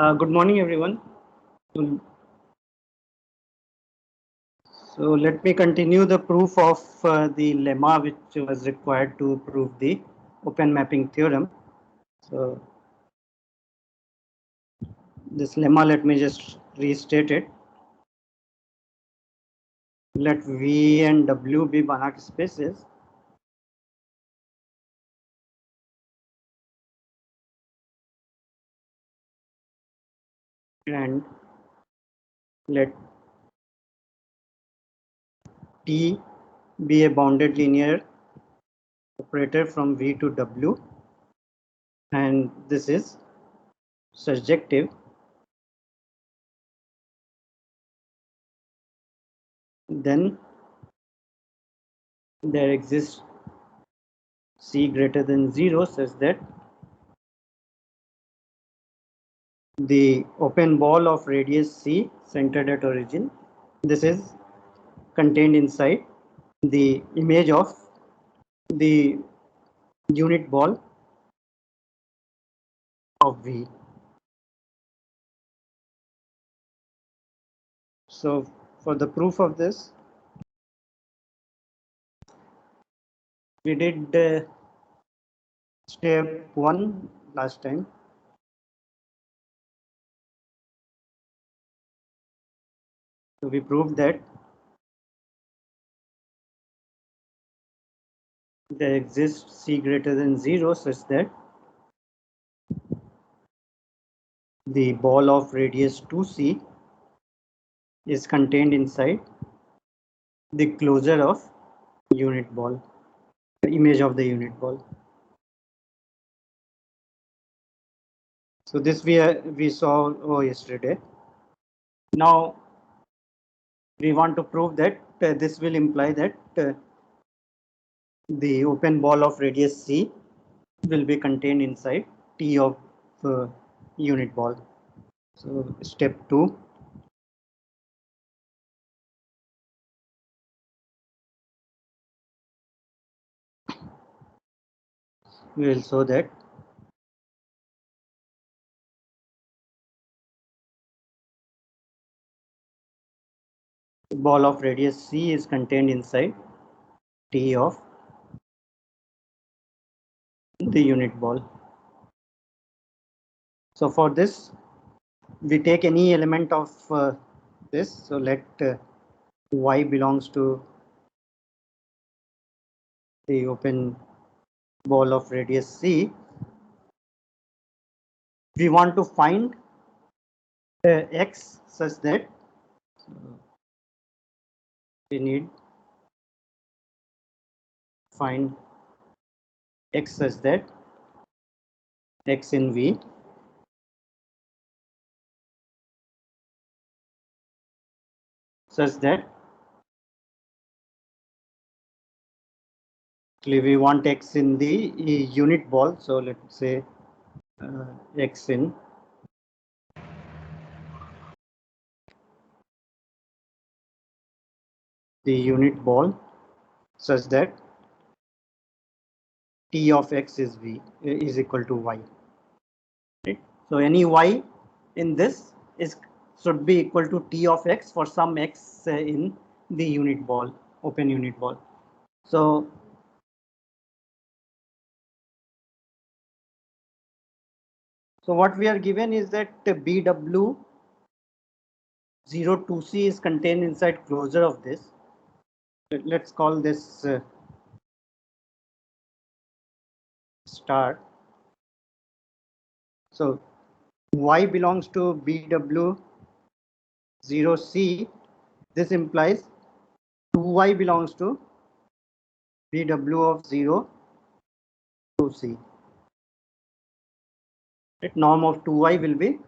Good morning, everyone. So let me continue the proof of the lemma which was required to prove the open mapping theorem. So this lemma, let me just restate it. Let V and W be Banach spaces. And let T be a bounded linear operator from V to W. And this is surjective. Then there exists C greater than 0 such that the open ball of radius C centered at origin. This is contained inside the image of the unit ball of V. So for the proof of this, we did step 1 last time. So we proved that there exists C greater than 0 such that the ball of radius 2C is contained inside the closure of unit ball, the image of the unit ball. So this we saw yesterday. Now we want to prove that this will imply that the open ball of radius C will be contained inside T of unit ball. So step 2. We will show that the ball of radius C is contained inside T of the unit ball. So for this, we take any element of this. So let Y belongs to the open ball of radius C. We want to find X such that we need find X such that X in V such that actually we want X in the unit ball. So let's say X in the unit ball such that T of X is V is equal to Y. Right? So any Y in this is should be equal to T of X for some X in the unit ball, open unit ball. So what we are given is that BW 02C is contained inside closure of this. Let's call this star. So Y belongs to BW 0C. This implies 2Y belongs to BW of 0 2C. Right? Norm of 2Y will be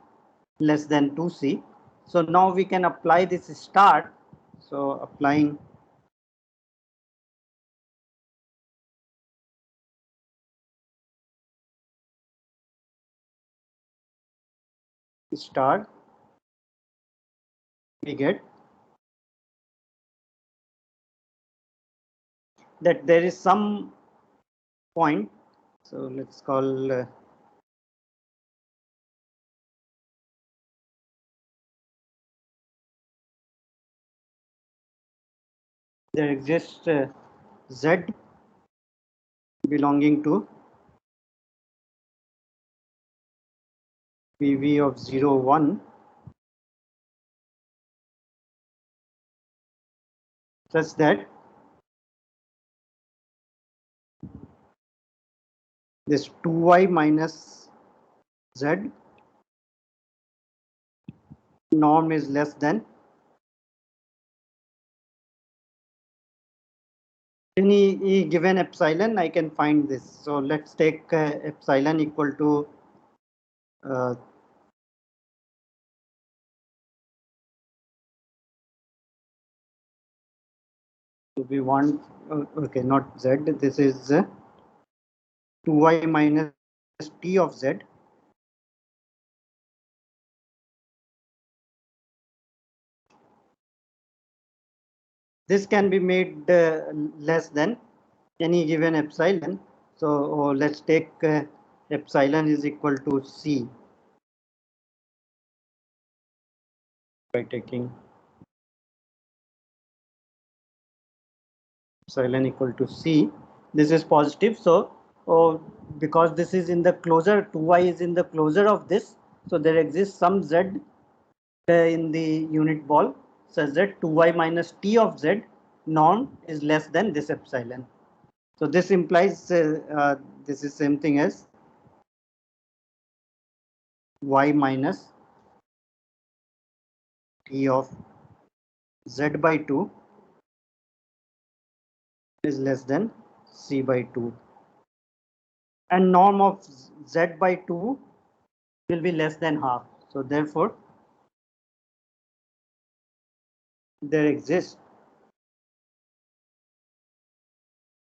less than 2C. So now we can apply this star. So applying star, we get that there is some point. So let's call there exists Z belonging to PV of 0, 1 such that this 2y minus Z norm is less than any given epsilon. I can find this. So let's take epsilon equal to uh, we want okay, not Z, this is 2y minus t of Z. This can be made less than any given epsilon. So let's take epsilon is equal to C by taking epsilon equal to C. This is positive. So because this is in the closure, 2y is in the closure of this. So there exists some Z in the unit ball such that 2y minus t of Z norm is less than this epsilon. So this implies this is same thing as y minus t of Z by 2 is less than C by 2. And norm of Z by 2 will be less than half. So therefore, there exists,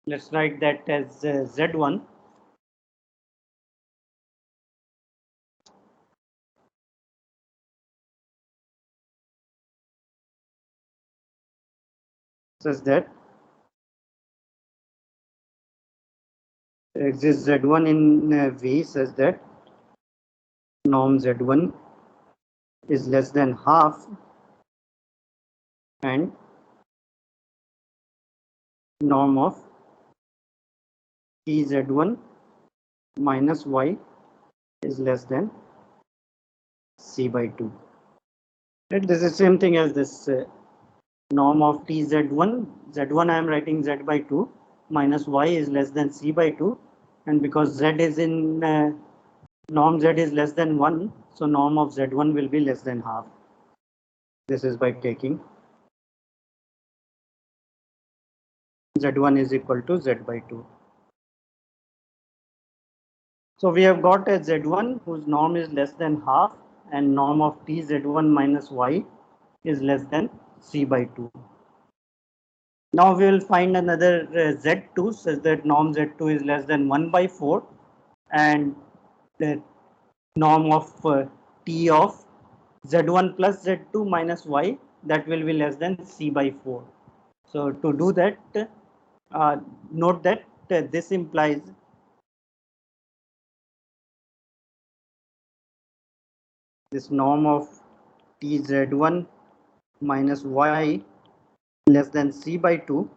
let's write that as Z1 such that there exists Z1 in V such that norm Z1 is less than half and norm of TZ1 minus Y is less than C by 2. Right? This is same thing as this norm of TZ1. Z1 I am writing Z by 2 minus Y is less than C by 2. And because Z is in norm Z is less than 1, so norm of Z1 will be less than half. This is by taking Z1 is equal to Z by 2. So we have got a Z1 whose norm is less than half and norm of TZ1 minus Y is less than C by 2. Now we will find another Z2 such that norm Z2 is less than 1 by 4 and the norm of T of Z1 plus Z2 minus Y that will be less than C by 4. So to do that, note that this implies this norm of TZ1 minus Y less than C by 2.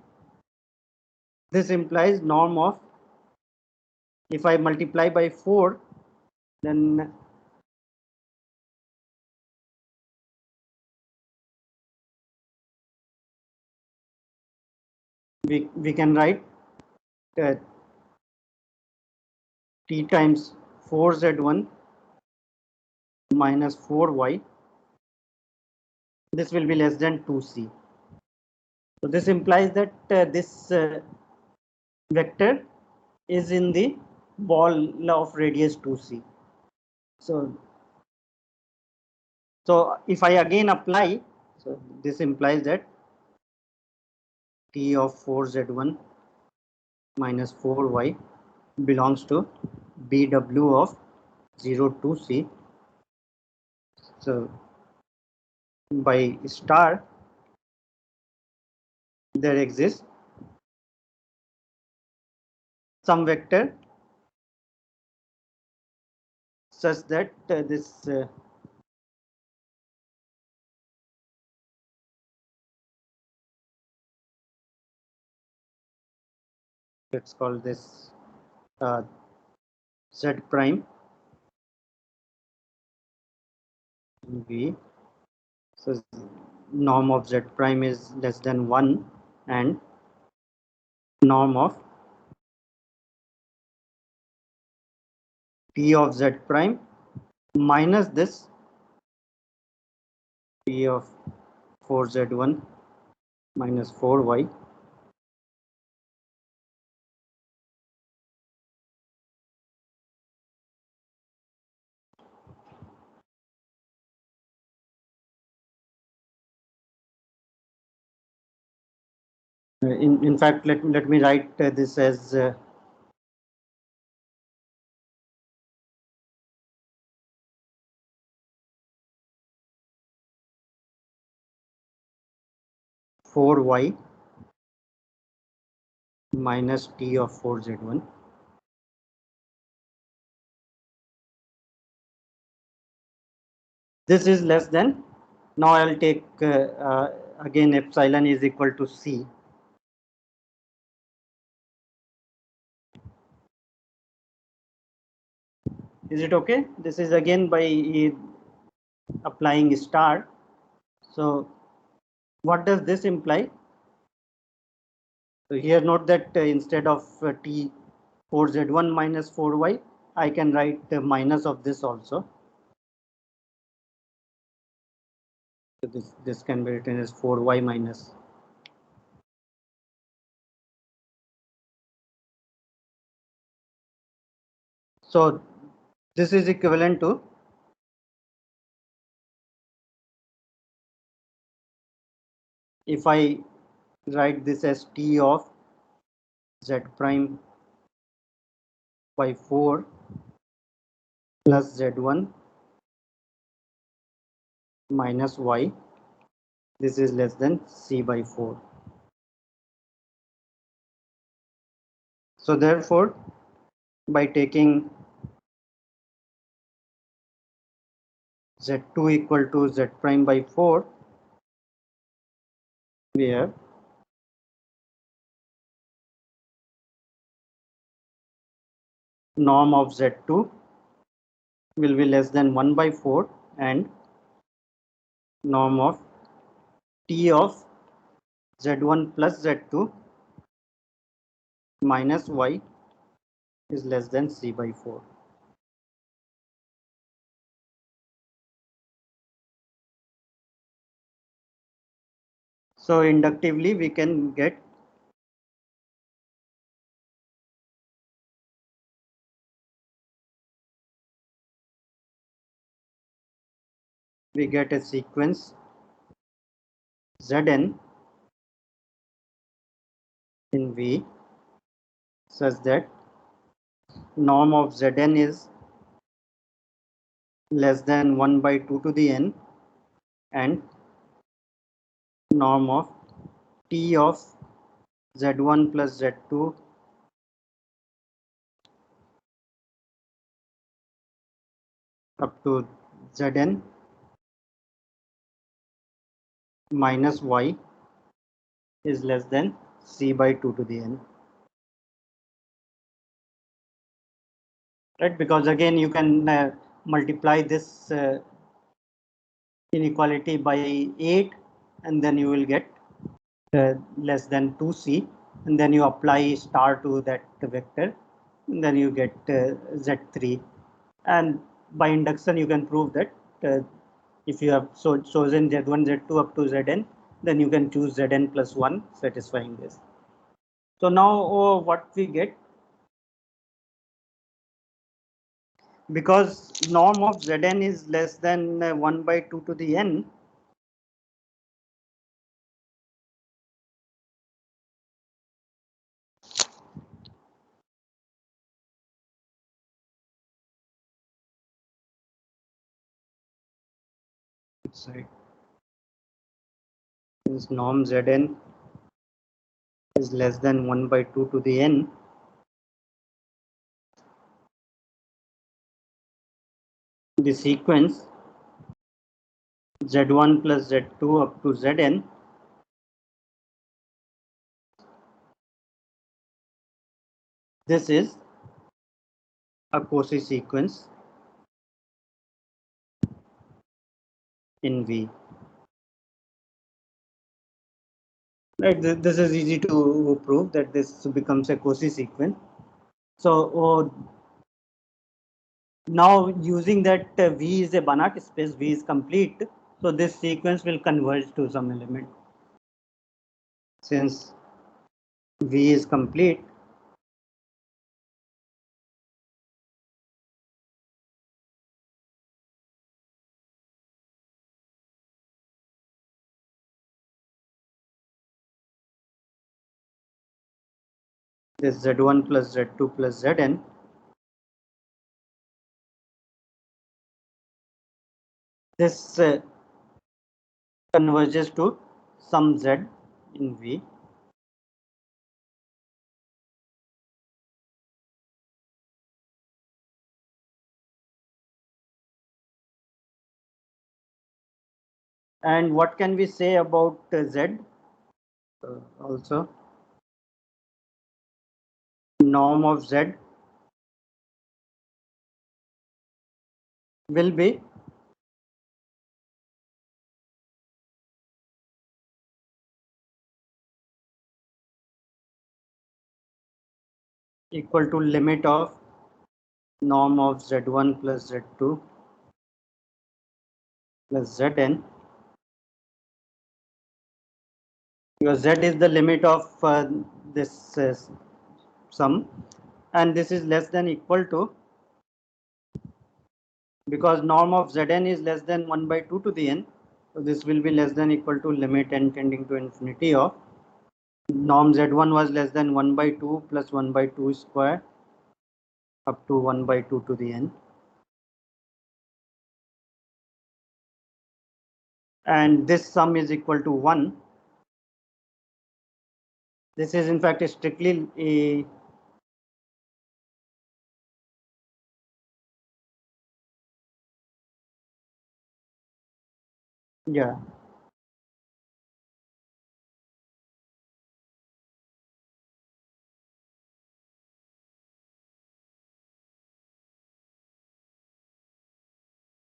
This implies norm of, if I multiply by 4, then we can write uh, T times 4Z1 minus 4Y. This will be less than 2C. So this implies that this vector is in the ball of radius 2C. So if I again apply, so this implies that T of 4Z1 minus 4Y belongs to BW of 0 to C. So by star, there exists some vector such that this let's call this Z prime V. So norm of Z prime is less than 1 and norm of P of Z prime minus this P of 4Z1 minus 4Y in fact, let me write this as 4Y minus T of 4Z1. This is less than, now I'll take again epsilon is equal to C. Is it okay? This is again by applying star. So what does this imply? So here note that instead of T 4Z1 minus 4Y, I can write the minus of this also. So this can be written as 4Y minus. So this is equivalent to if I write this as T of Z prime by 4 plus Z1 minus Y, this is less than C by 4. So therefore, by taking Z2 equal to Z prime by 4, we have norm of Z2 will be less than 1 by 4 and norm of T of Z1 plus Z2 minus Y is less than C by 4. So inductively we can get a sequence Zn in V such that norm of Zn is less than 1 by 2 to the n and norm of T of Z1 plus Z2 up to Zn minus Y is less than C by 2 to the n. Right, because again you can multiply this inequality by 8 and then you will get less than 2C, and then you apply star to that vector and then you get Z3, and by induction you can prove that if you have chosen Z1 Z2 up to Zn, then you can choose Zn plus 1 satisfying this. So now what we get, because norm of Zn is less than 1 by 2 to the n, sorry, since norm Zn is less than 1 by 2 to the n, the sequence Z1 plus Z2 up to Zn This is a Cauchy sequence in V. Right, this is easy to prove that this becomes a Cauchy sequence. So now using that V is a Banach space, V is complete. So this sequence will converge to some element. Since V is complete, this Z1 plus Z2 plus Zn this converges to some Z in V. And what can we say about Z? Also, norm of Z will be equal to limit of norm of Z1 plus Z2 plus Zn. Because Z is the limit of this sum, and this is less than equal to, because norm of Zn is less than 1 by 2 to the n. So this will be less than equal to limit n tending to infinity of norm Z1 was less than 1 by 2 plus 1 by 2 square up to 1 by 2 to the n. And this sum is equal to 1. This is in fact strictly a yeah.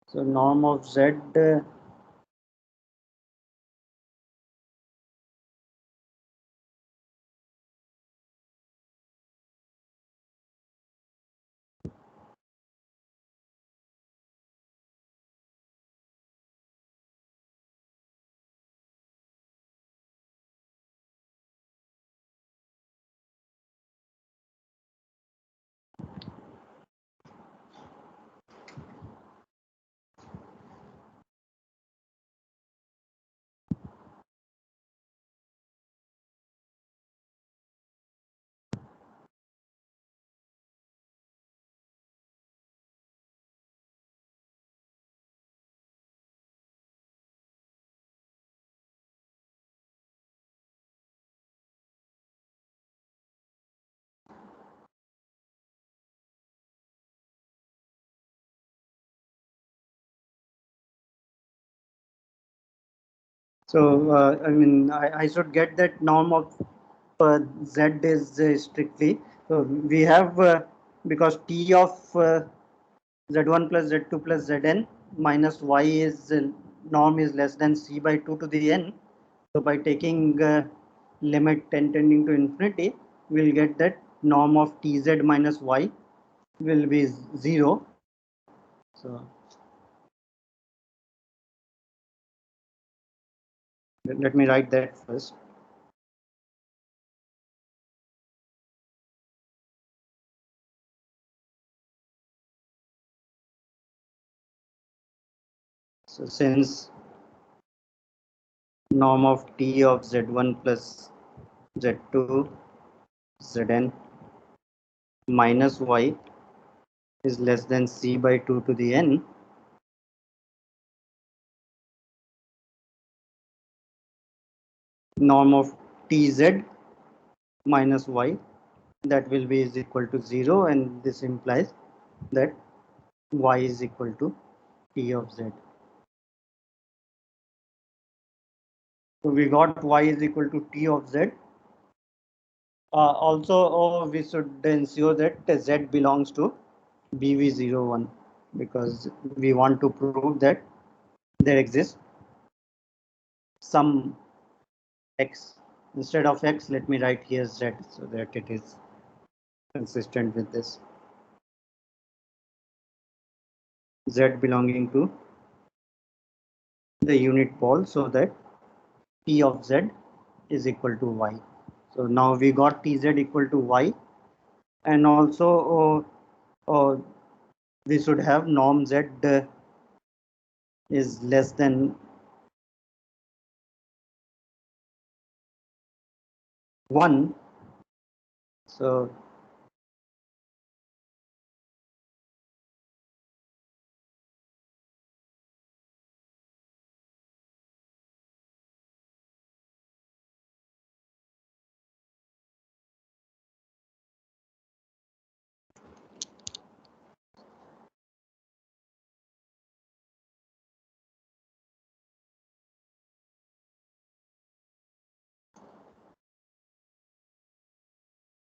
So norm of Z So I mean, I should get that norm of Z is strictly. So we have because T of Z1 plus Z2 plus Zn minus Y is norm is less than C by 2 to the n. So by taking limit n tending to infinity, we'll get that norm of Tz minus Y will be 0. So let me write that first. So since norm of T of Z1 plus Z2 Zn minus Y is less than C by 2 to the n, norm of Tz minus Y, that will be is equal to 0, and this implies that Y is equal to T of Z. So we got Y is equal to T of Z. Also, we should ensure that Z belongs to BV01 because we want to prove that there exists some X. Instead of X, let me write here Z so that it is consistent with this. Z belonging to the unit ball so that P of Z is equal to Y. So now we got TZ equal to Y, and also we should have norm Z is less than 1. So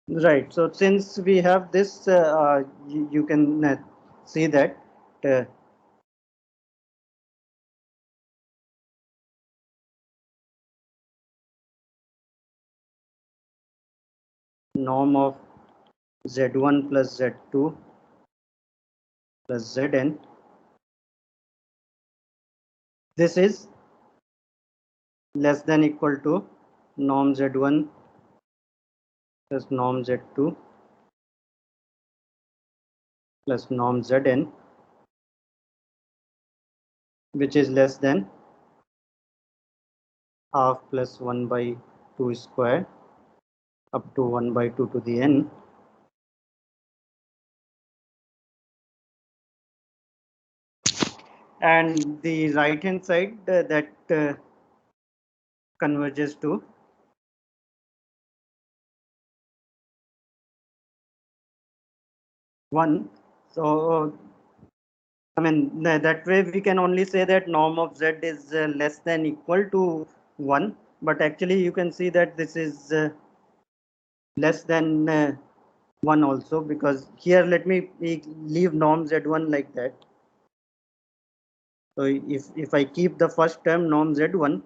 right. So since we have this, you can see that uh, norm of Z1 plus Z2 plus Zn. This is less than equal to norm Z1 plus norm Z2 plus norm Zn, which is less than half plus 1 by 2 square up to 1 by 2 to the n. And the right hand side that converges to 1. So I mean that way we can only say that norm of Z is less than equal to 1, but actually you can see that this is less than 1 also, because here let me leave norm Z1 like that. So if I keep the first term norm Z1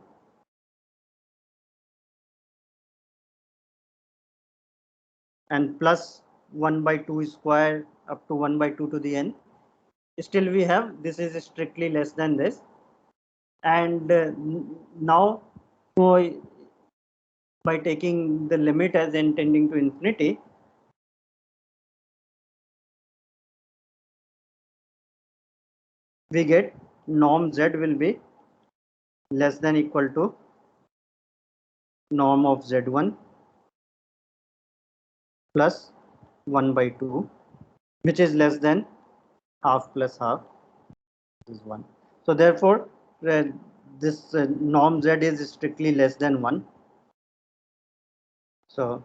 and plus 1 by 2 square up to 1 by 2 to the n, still we have this is strictly less than this. And now by taking the limit as n tending to infinity, we get norm Z will be less than equal to norm of Z1 plus 1 by 2, which is less than half plus half is 1. So therefore, this norm Z is strictly less than 1. So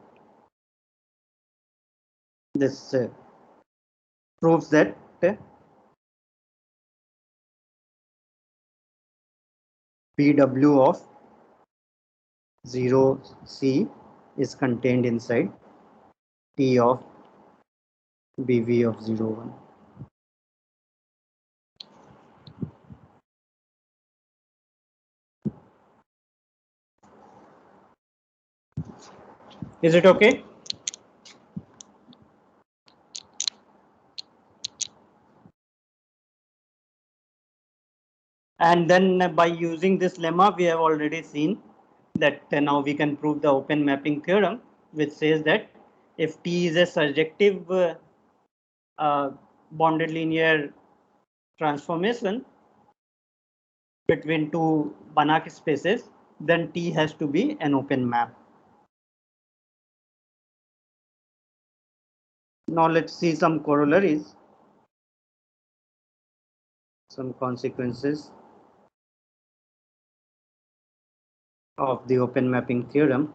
this proves that PW of 0C is contained inside T of BV of 01. Is it okay? And then by using this lemma, we have already seen that now we can prove the open mapping theorem, which says that if T is a surjective bonded linear transformation between two Banach spaces, then T has to be an open map. Now let's see some corollaries, some consequences of the open mapping theorem.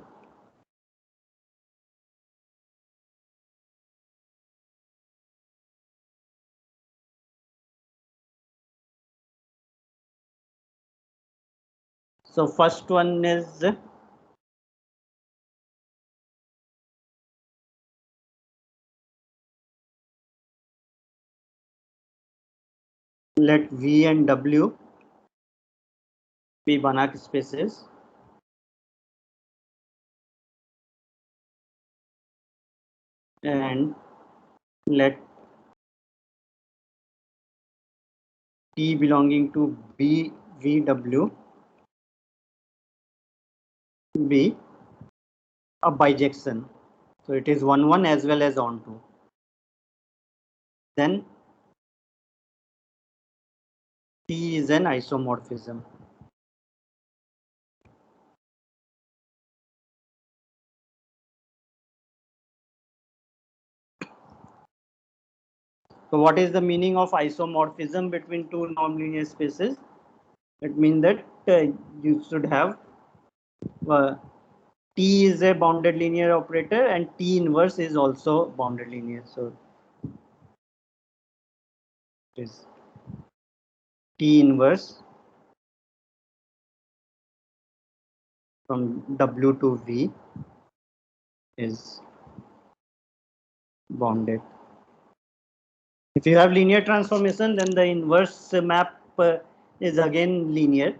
So first one is let V and W be Banach spaces, and let T belonging to BVW be a bijection. So it is 1 1 as well as onto. Then T is an isomorphism. So what is the meaning of isomorphism between two nonlinear spaces? It means that you should have uh, T is a bounded linear operator and T inverse is also bounded linear. So it is T inverse from W to V is bounded. If you have linear transformation, then the inverse map is again linear.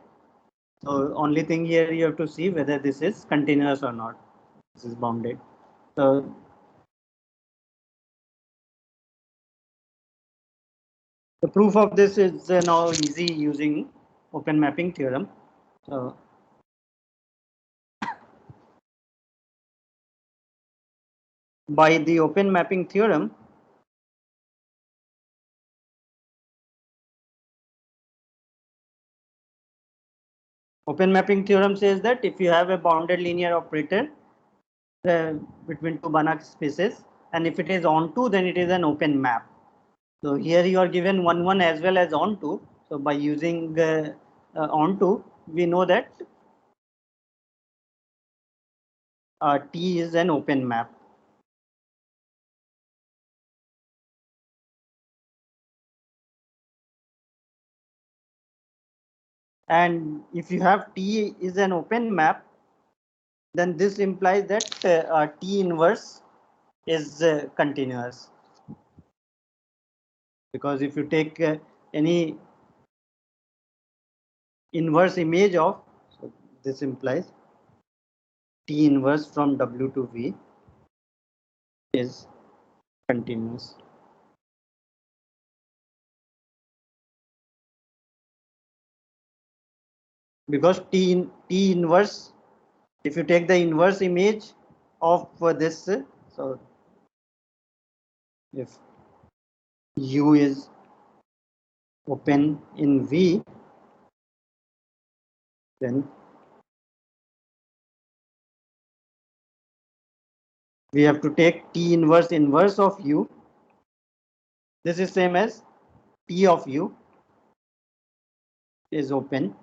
So only thing here you have to see whether this is continuous or not. This is bounded. So the proof of this is now easy using open mapping theorem. So by the open mapping theorem, open mapping theorem says that if you have a bounded linear operator uh, between two Banach spaces, and if it is onto, then it is an open map. So here you are given 1 1 as well as onto. So by using onto, we know that T is an open map. And if you have T is an open map, then this implies that T inverse is continuous. Because if you take any inverse image of, so this implies T inverse from W to V is continuous. Because T inverse, if you take the inverse image of this, so if U is open in V, then we have to take T inverse of U. This is same as T of U is open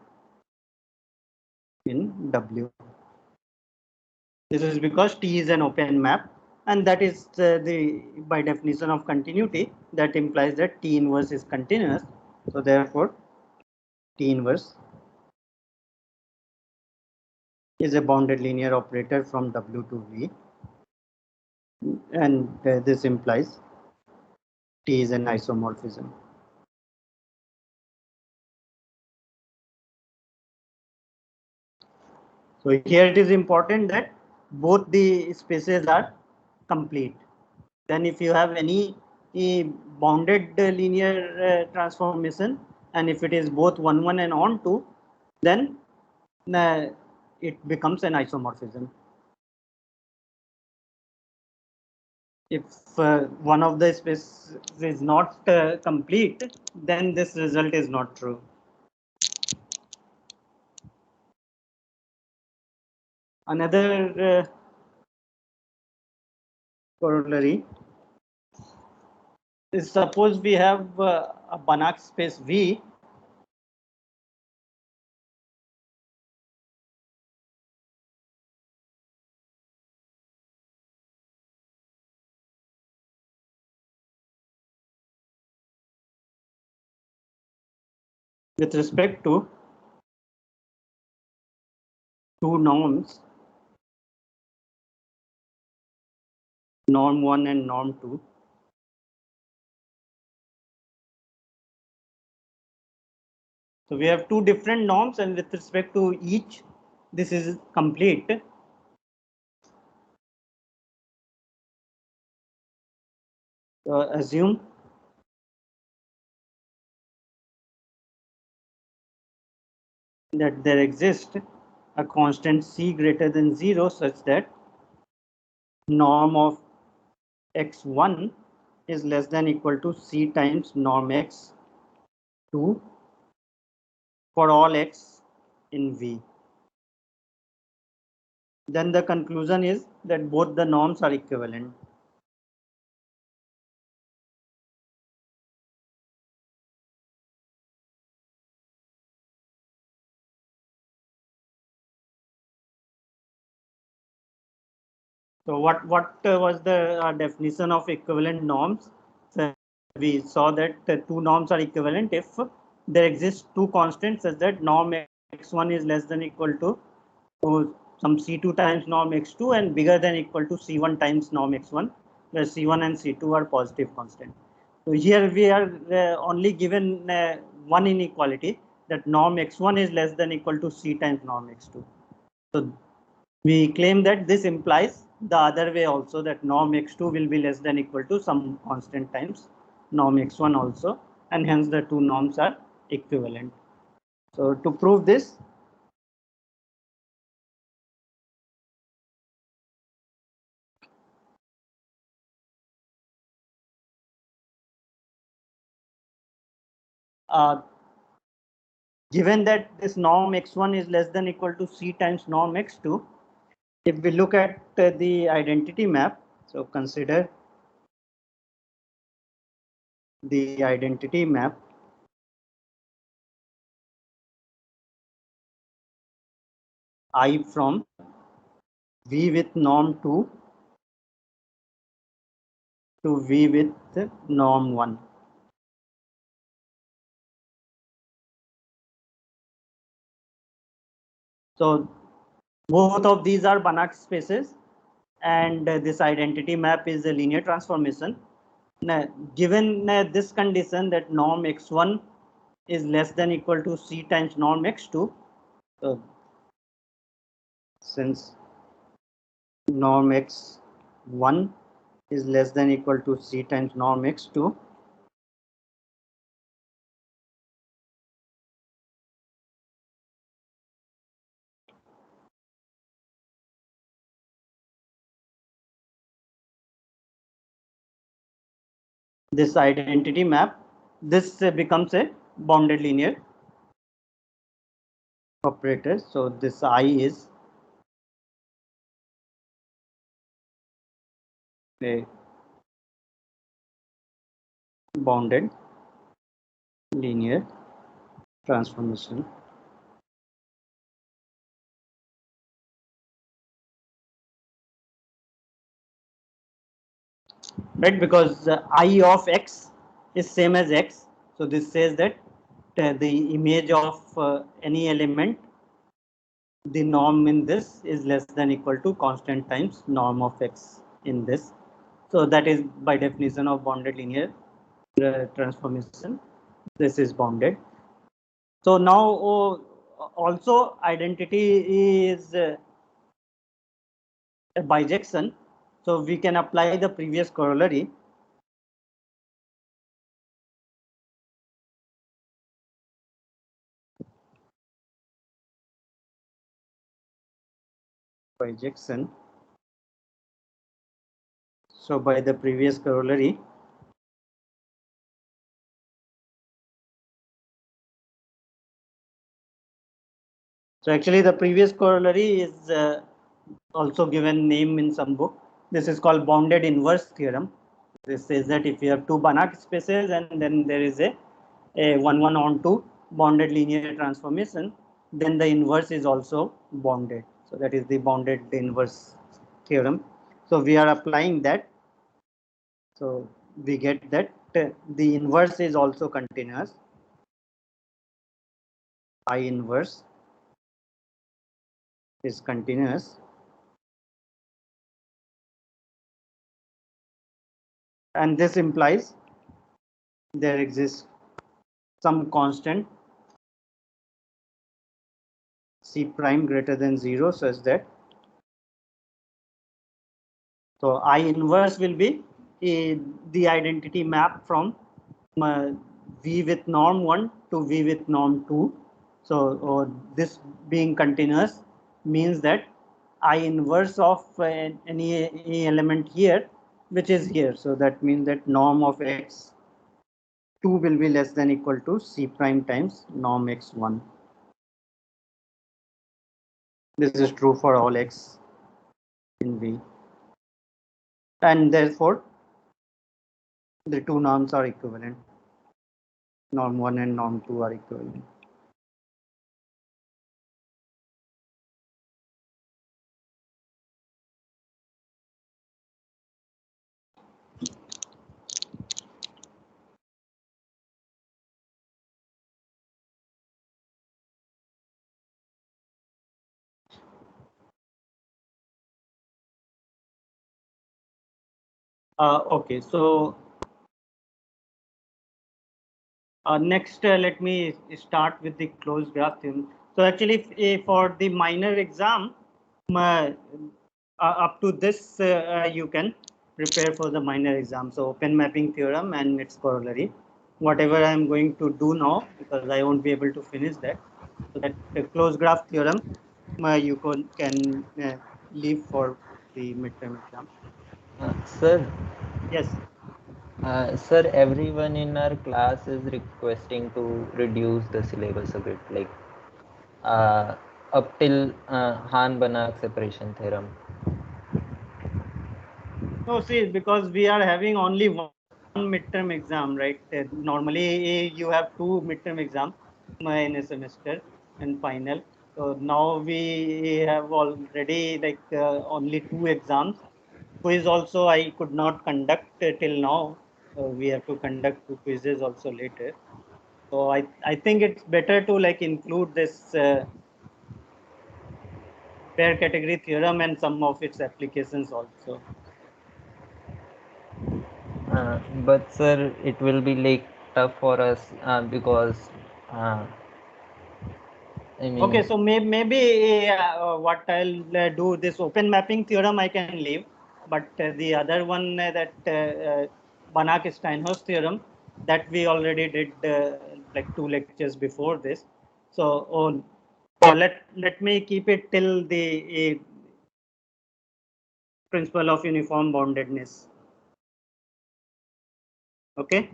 in W. This is because T is an open map, and that is the by definition of continuity that implies that T inverse is continuous. So therefore T inverse is a bounded linear operator from W to V, and this implies T is an isomorphism. So here it is important that both the spaces are complete. Then if you have any bounded linear transformation, and if it is both 1 1 and onto, then it becomes an isomorphism. If one of the spaces is not complete, then this result is not true. Another corollary is, suppose we have a Banach space V with respect to two norms, norm 1 and norm 2. So we have two different norms, and with respect to each, this is complete. Assume that there exists a constant c greater than 0 such that norm of x1 is less than equal to c times norm x2 for all x in V. Then the conclusion is that both the norms are equivalent. So what was the definition of equivalent norms? So we saw that the two norms are equivalent if there exist two constants such that norm x1 is less than equal to some c2 times norm x2 and bigger than equal to c1 times norm x1, where c1 and c2 are positive constant. So here we are only given one inequality, that norm x1 is less than equal to c times norm x2. So we claim that this implies the other way also, that norm x2 will be less than equal to some constant times norm x1 also, and hence the two norms are equivalent. So to prove this, uh, given that this norm x1 is less than equal to c times norm x2, if we look at the identity map, so consider the identity map I from V with norm 2 to V with norm 1. So both of these are Banach spaces, and this identity map is a linear transformation. Now, given this condition that norm x1 is less than equal to c times norm x2, so since norm x1 is less than equal to c times norm x2, this identity map, this becomes a bounded linear operator. So this I is a bounded linear transformation. Right, because I of x is same as x. So this says that the image of any element, the norm in this is less than equal to constant times norm of x in this. So that is by definition of bounded linear transformation. This is bounded. So now also identity is a bijection. So we can apply the previous corollary. Bijection. So by the previous corollary, so actually the previous corollary is also given name in some book. This is called bounded inverse theorem. This says that if you have two Banach spaces and then there is a 1 on 2 bounded linear transformation, then the inverse is also bounded. So that is the bounded inverse theorem. So we are applying that. So we get that the inverse is also continuous. I inverse is continuous, and this implies there exists some constant C prime greater than 0 such that so I inverse will be the identity map from V with norm 1 to V with norm 2. So this being continuous means that I inverse of any element here which is here. So that means that norm of x 2 will be less than equal to C prime times norm x1. This is true for all x in V. And therefore, the two norms are equivalent. Norm 1 and norm 2 are equivalent. Okay, so next, let me start with the closed graph theorem. So actually, for the minor exam, up to this, you can prepare for the minor exam. So open mapping theorem and its corollary. Whatever I am going to do now, because I won't be able to finish that. So that closed graph theorem, you can leave for the midterm exam. Sir, Yes. sir, everyone in our class is requesting to reduce the syllabus a bit, like uh, up till Han-Banach separation theorem. No, see, because we are having only one midterm exam, right? Normally, you have two midterm exam in a semester and final. So now we have already like only two exams. Quiz also I could not conduct till now. We have to conduct two quizzes also later. So I think it's better to like include this pair category theorem and some of its applications also. But sir, it will be like tough for us because uh, I Okay, mean, so maybe what I'll do, this open mapping theorem I can leave, but the other one that Banach-Steinhaus theorem that we already did like two lectures before this. So, let me keep it till the principle of uniform boundedness. Okay,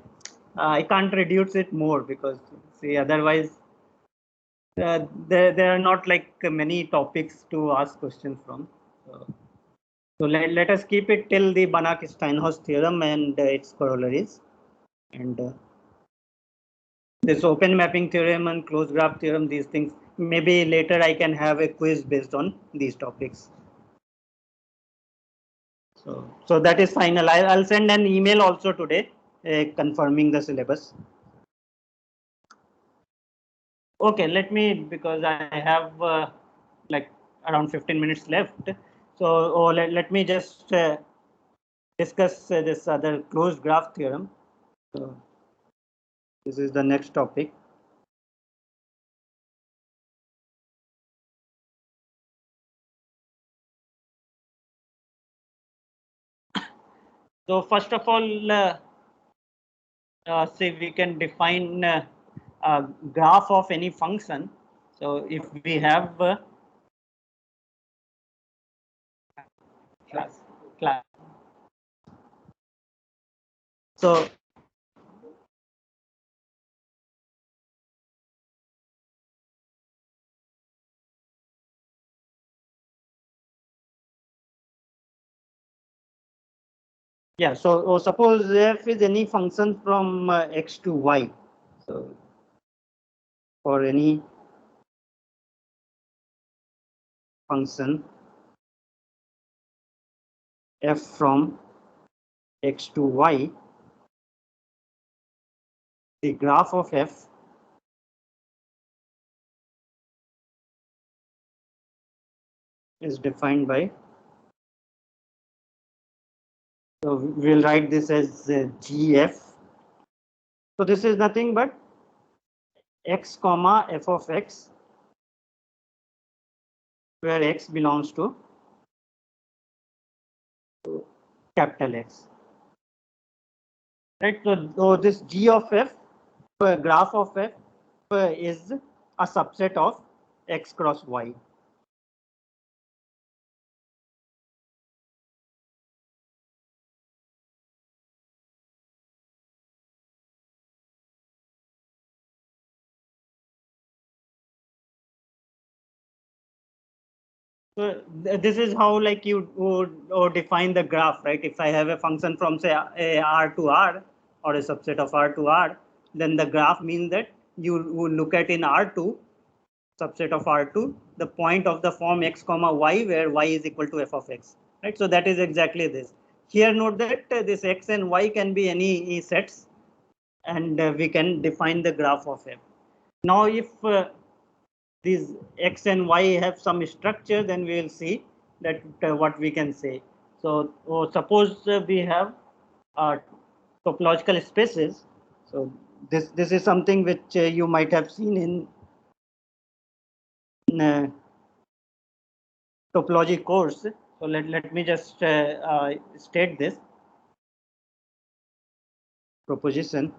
I can't reduce it more because see otherwise there are not like many topics to ask questions from. So let us keep it till the Banach-Steinhaus theorem and its corollaries. And this open mapping theorem and closed graph theorem, these things, maybe later I can have a quiz based on these topics. So that is final. I'll send an email also today confirming the syllabus. Okay, let me, because I have like around 15 minutes left. So let me just discuss this other closed graph theorem. So this is the next topic. So first of all, say we can define a graph of any function. So if we have class, class. So yeah, so suppose f is any function from x to y. So for any function f from x to y, the graph of f is defined by, so we'll write this as gf. So this is nothing but x comma f of x where x belongs to capital X. Right. So this G of f, graph of f, is a subset of x cross y. So this is how like you would define the graph, right? If I have a function from say a R to R or a subset of R to R, then the graph means that you will look at in R2, subset of R2, the point of the form x comma y where y is equal to f of x, right? So that is exactly this. Here note that this x and y can be any sets, and we can define the graph of f. Now if these x and y have some structure, then we will see that what we can say. So suppose we have topological spaces. So this is something which you might have seen in topology course. So let me just state this proposition.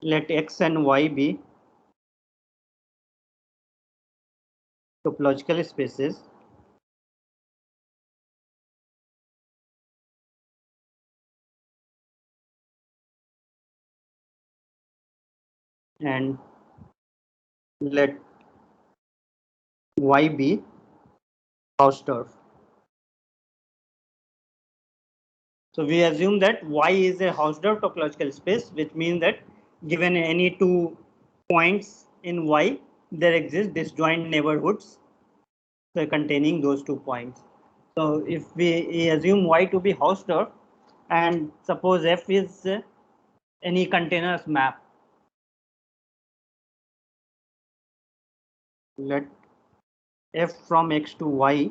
Let x and y be topological spaces and let y be Hausdorff. So we assume that y is a Hausdorff topological space, which means that given any 2 points in y, there exist disjoint neighborhoods containing those 2 points. So if we assume y to be Hausdorff and suppose f is any continuous map, let f from x to y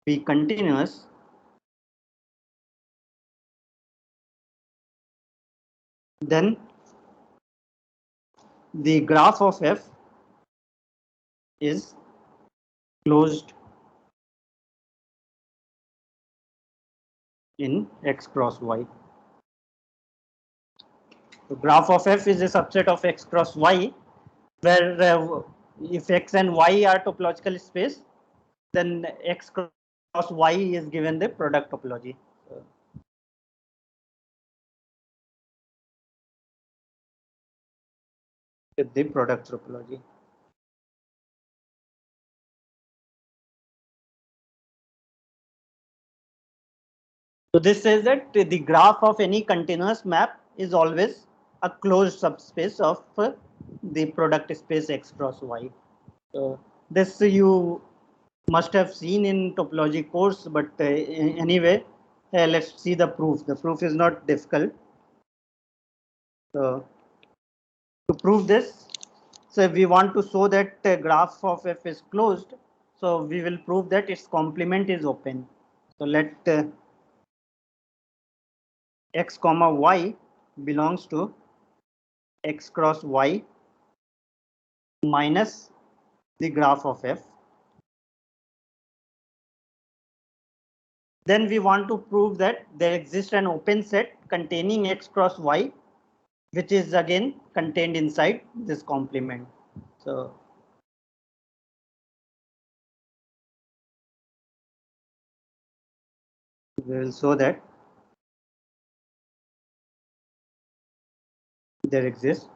be continuous, then the graph of f is closed in x cross y. The graph of f is a subset of x cross y, where if x and y are topological space, then x cross y is given the product topology. With the product topology. So this says that the graph of any continuous map is always a closed subspace of the product space x cross y. So this you must have seen in topology course, but anyway, let's see the proof. The proof is not difficult. So to prove this, so if we want to show that graph of f is closed, so we will prove that its complement is open. So let x comma y belongs to x cross y minus the graph of f. Then we want to prove that there exists an open set containing x cross y, which is again contained inside this complement. So we will show that there exists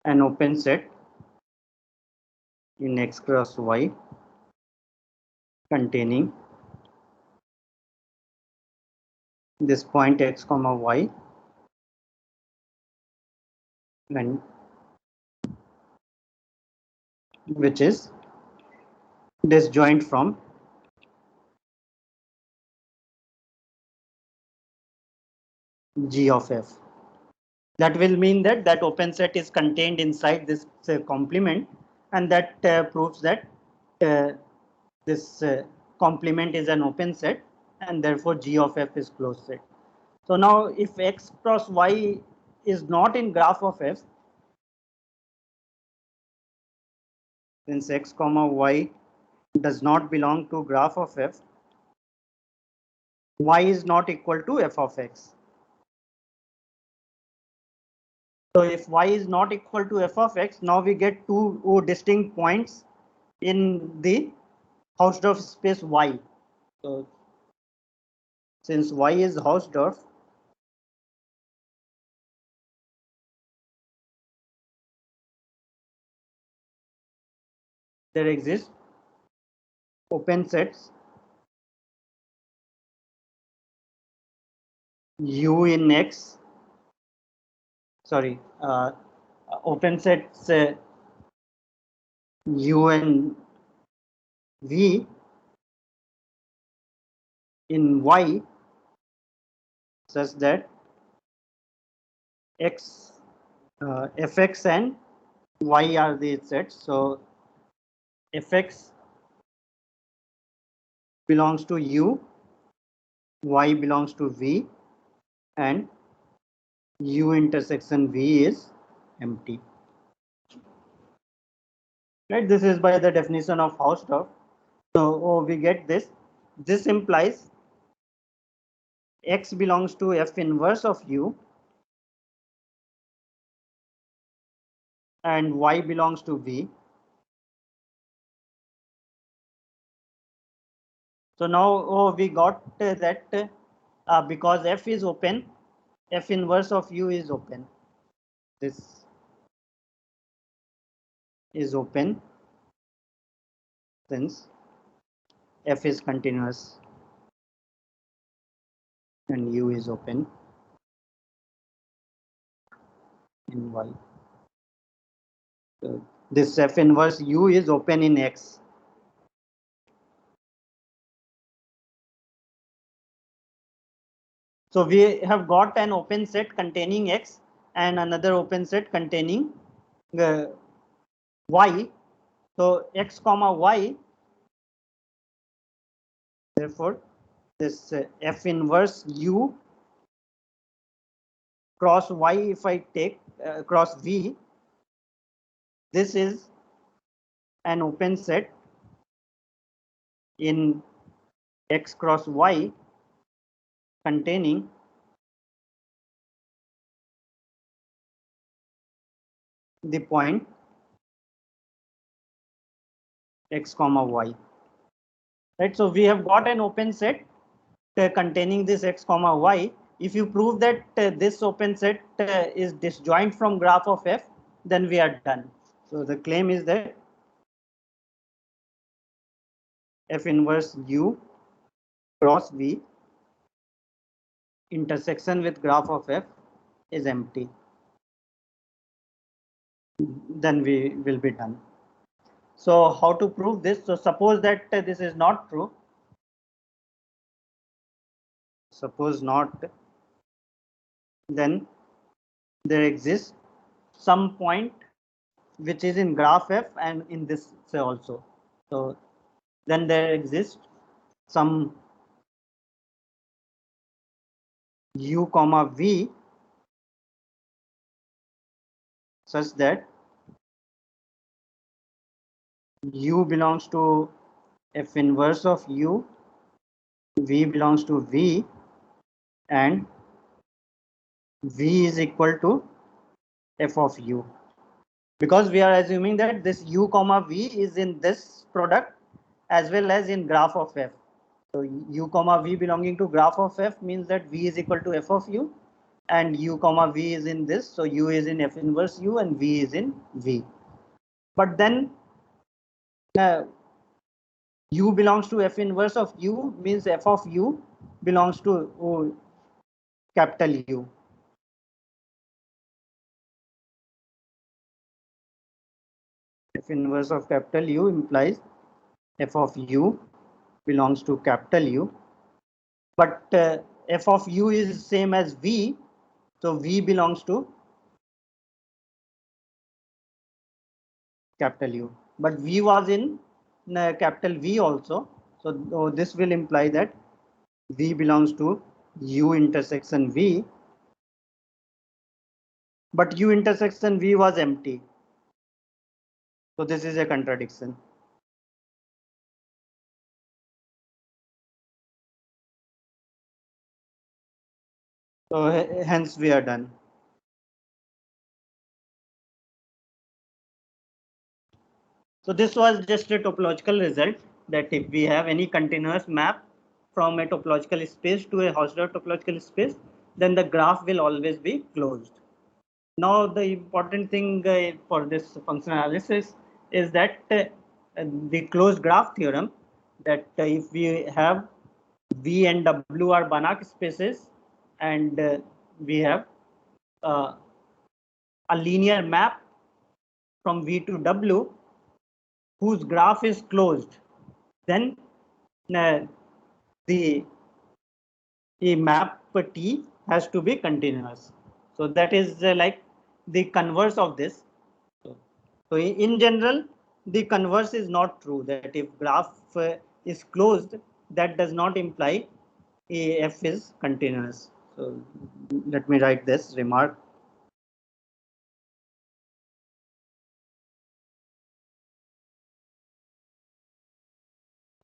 an open set in x cross y containing this point x comma y and which is disjoint from G of f. That will mean that that open set is contained inside this complement, and that proves that this complement is an open set, and therefore G of f is closed set. So now if x cross y is not in graph of f, since x comma y does not belong to graph of f, y is not equal to f of x. So if y is not equal to f of x, now we get two distinct points in the Hausdorff space y. So since y is Hausdorff, there exist open sets u in x, sorry, open sets u and v in y such that x, fx and y are the sets. So fx belongs to u, y belongs to v, and u intersection v is empty. Right, this is by the definition of Hausdorff. So we get this. This implies x belongs to f inverse of u and y belongs to v. So now we got that because f is open, f inverse of u is open. This is open since f is continuous and u is open in y. So this f inverse u is open in x. So we have got an open set containing x and another open set containing y. So x comma y, therefore this f inverse u cross y, if I take cross v, this is an open set in x cross y containing the point x comma y. Right, so we have got an open set containing this x comma y. If you prove that this open set is disjoint from graph of f, then we are done. So the claim is that f inverse u cross v intersection with graph of f is empty. Then we will be done. So how to prove this? So suppose that this is not true. Suppose not, then there exists some point which is in graph f and in this also. So then there exists some u comma v such that u belongs to f inverse of u, v belongs to v, and v is equal to f of u. Because we are assuming that this u comma v is in this product as well as in graph of f. So u comma v belonging to graph of f means that v is equal to f of u, and u comma v is in this, so u is in f inverse u and v is in v. But then u belongs to f inverse of u means f of u belongs to capital U. F inverse of capital U implies f of u belongs to capital U, but f of u is same as v, So V belongs to capital U, but V was in capital V also. So this will imply that V belongs to U intersection V, but U intersection V was empty. So this is a contradiction. So hence we are done. So this was just a topological result, that if we have any continuous map from a topological space to a Hausdorff topological space, then the graph will always be closed. Now the important thing for this functional analysis is that the closed graph theorem, that if we have V and W are Banach spaces, and we have uh, a linear map from V to W whose graph is closed, then the map T has to be continuous. So that is like the converse of this. So in general, the converse is not true, that if graph is closed, that does not imply f is continuous. So let me write this remark.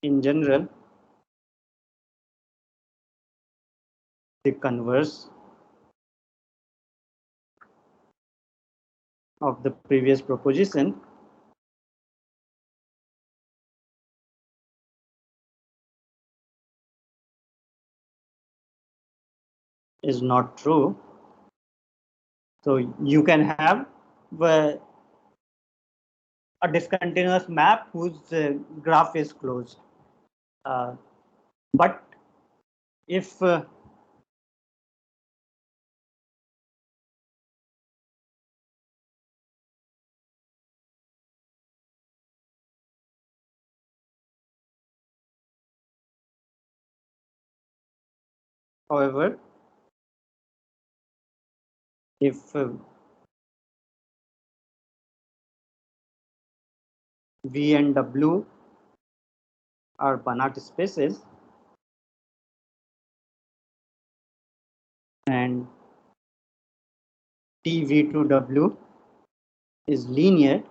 In general, the converse of the previous proposition is not true. So you can have a discontinuous map whose graph is closed. But if however, if V and W are Banach spaces and TV to W is linear,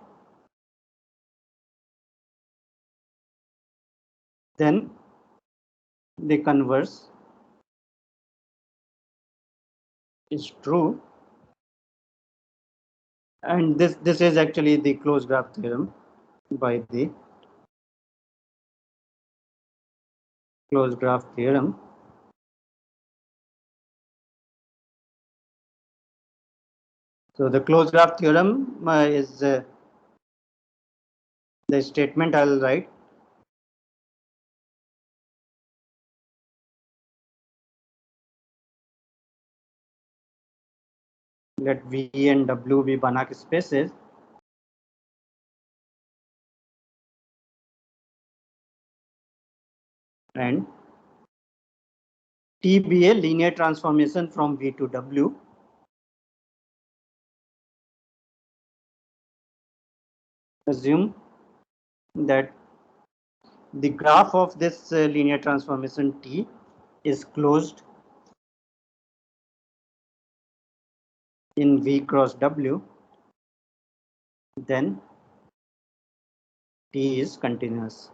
then the converse is true, and this is actually the closed graph theorem by the closed graph theorem. So the closed graph theorem is the statement I'll write. Let V and W be Banach spaces, and T be a linear transformation from V to W. Assume that the graph of this linear transformation T is closed in V cross W, then T is continuous.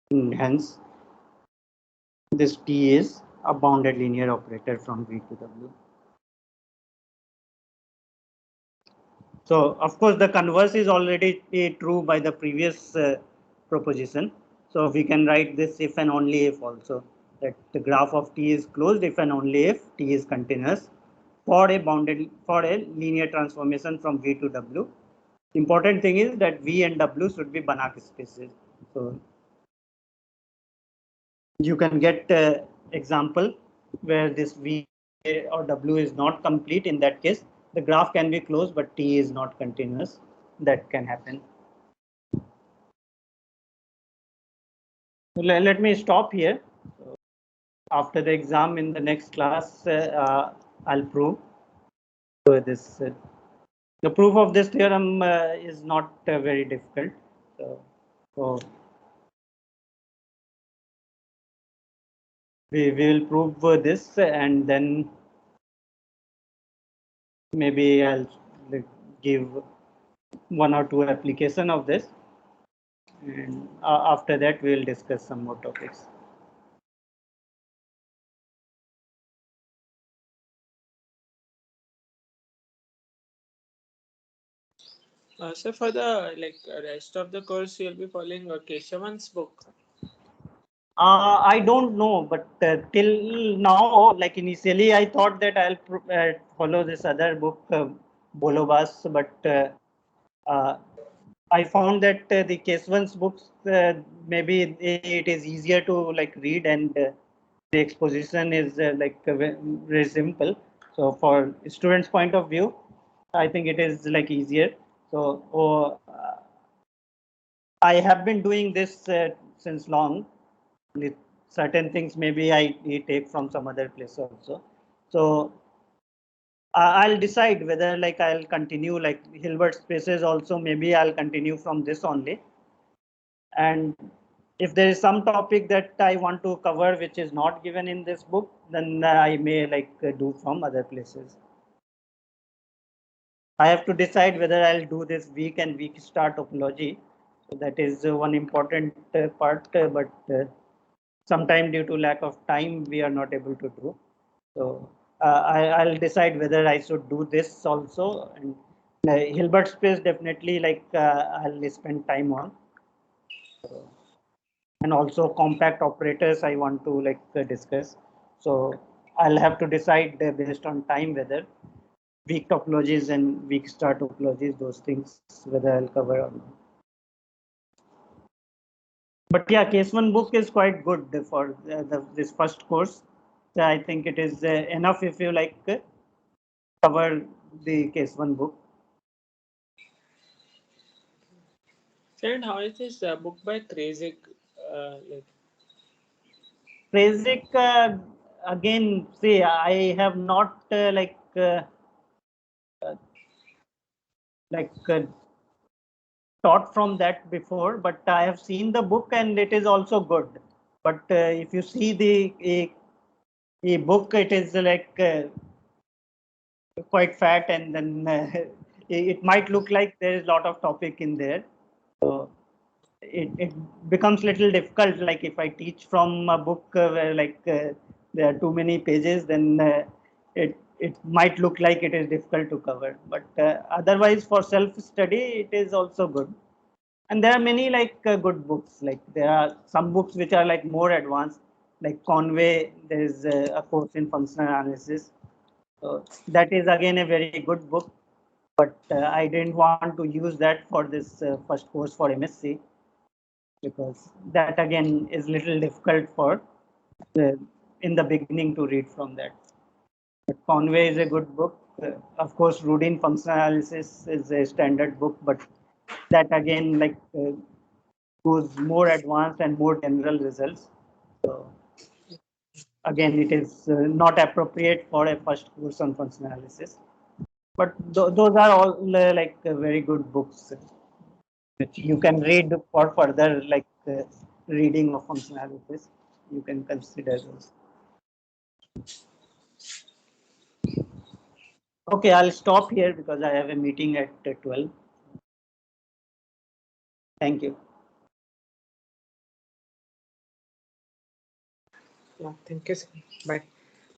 And hence, this T is a bounded linear operator from V to W. So, of course, the converse is already true by the previous proposition. So, we can write this if and only if also, that the graph of T is closed if and only if T is continuous for a linear transformation from V to W. Important thing is that V and W should be Banach spaces. So you can get example where this V or W is not complete. In that case, the graph can be closed, but T is not continuous. That can happen. Let me stop here. after the exam in the next class, I'll prove this. The proof of this theorem is not very difficult. So we will prove this, and then maybe I'll give one or two application of this, and after that we will discuss some more topics. So for the rest of the course, you'll be following Keshavan's book. I don't know, but till now, like initially, I thought that I'll follow this other book, Bolobas, but I found that the Keswan's books, maybe it is easier to like read, and the exposition is very simple. So for students' point of view, I think it is like easier. So I have been doing this since long. With certain things maybe I take from some other place also. So I'll decide whether like I'll continue like Hilbert spaces also. Maybe I'll continue from this only. And if there is some topic that I want to cover which is not given in this book, then I may do from other places. I have to decide whether I'll do this week and week start topology. So that is one important part, but sometime due to lack of time, we are not able to do. So I'll decide whether I should do this also. And Hilbert space definitely I'll spend time on. And also compact operators I want to discuss. So I'll have to decide based on time whether weak topologies and weak star topologies, those things, whether I'll cover or not. But yeah, case one book is quite good for this first course. So I think it is enough if you cover the case one book. And how is this book by Krasik? Basic again, see, I have not taught from that before, but I have seen the book and it is also good. But if you see the book, it is quite fat, and then it might look like there is a lot of topic in there. So it becomes little difficult. Like if I teach from a book where there are too many pages, then it might look like it is difficult to cover. But otherwise, for self study, it is also good. And there are many good books. Like there are some books which are like more advanced, like Conway. There is a course in functional analysis. So that is again a very good book, but I didn't want to use that for this first course for MSc, because that again is little difficult for in the beginning to read from that. But Conway is a good book. Of course, Rudin functional analysis is a standard book, but that again goes more advanced and more general results. So again, it is not appropriate for a first course on functional analysis. But those are all very good books which you can read for further reading of functional analysis. You can consider those. Okay, I'll stop here because I have a meeting at 12. Thank you. Yeah, thank you. Bye.